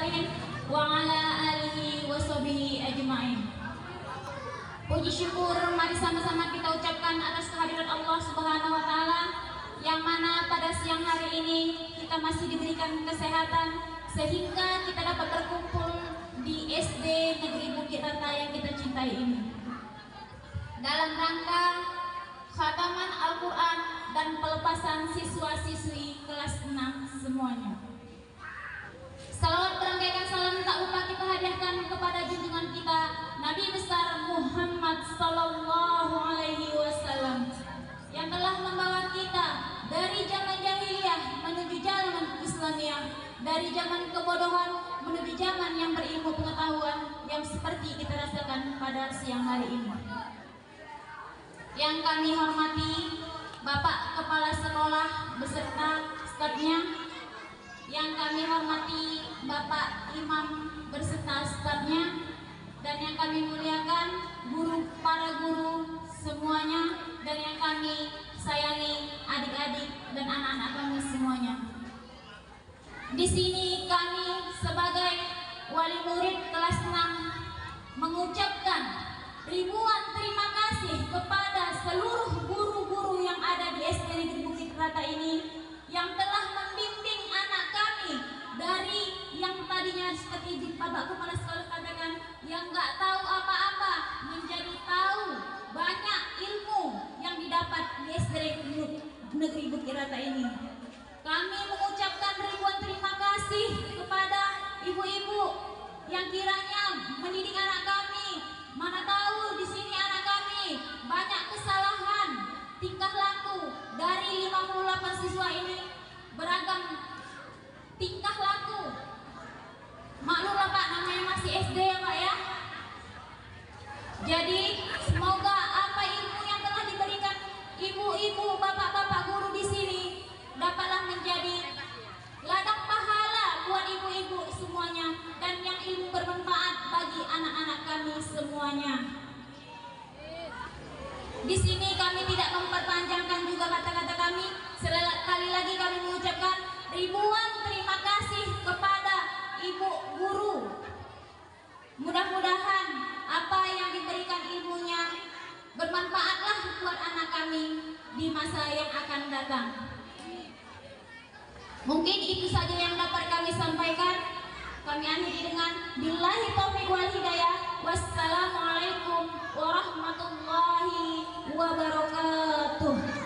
mursalin wa ala alihi washabihi ajmain. Puji syukur mari sama-sama kita ucapkan atas kehadiran Allah Subhanahu wa taala yang mana pada siang hari ini kita masih diberikan kesehatan sehingga kita dapat berkumpul di SD Negeri Bukit Rata yang kita cintai ini dalam rangka khataman Al-Quran dan pelepasan siswa-siswi kelas 6 semuanya. Salawat berangkaikan salam tak lupa kita hadiahkan kepada junjungan kita Nabi besar Muhammad Sallallahu Alaihi Wasallam yang telah membawa kita dari zaman jahiliyah menuju zaman Islamiyah, dari zaman kebodohan menuju zaman yang berilmu pengetahuan yang seperti kita rasakan pada siang hari ini. Yang kami hormati Bapak Kepala Sekolah beserta stafnya, yang kami hormati Bapak Imam beserta stafnya, dan yang kami muliakan para guru semuanya, dan yang kami sayangi adik-adik dan anak-anak kami semuanya. Di sini kami sebagai wali murid kelas 6 mengucapkan ribuan terima kasih kepada seluruh guru-guru yang ada di SD Negeri Bukit Rata ini yang telah membimbing anak kami dari yang tadinya seperti Bapak Kepala Sekolah katakan yang nggak tahu apa-apa menjadi tahu banyak ilmu yang didapat di SD Negeri Bukit Rata ini. Kami mengucapkan ribuan terima kasih kepada ibu-ibu yang kiranya mendidik anak kami. Mana tahu di sini anak kami banyak kesalahan tingkah laku. Dari 58 siswa ini beragam tingkah laku. Maklumlah Pak, namanya masih SD ya Pak ya. Jadi semoga apa ilmu yang telah diberikan ibu-ibu, bapak-bapak guru di sini dapatlah menjadi ladang pahala buat ibu-ibu semuanya dan yang ilmu bermanfaat bagi anak-anak kami semuanya. Di sini kami tidak memperpanjangkan juga kata-kata kami. Sekali lagi kami mengucapkan ribuan terima kasih kepada ibu guru. Mudah-mudahan apa yang diberikan ilmunya bermanfaatlah buat anak kami di masa yang akan datang. Mungkin itu saja yang dapat kami sampaikan. Kami akhiri dengan billahi taufiq wal hidayah. Wassalamualaikum warahmatullahi wabarakatuh.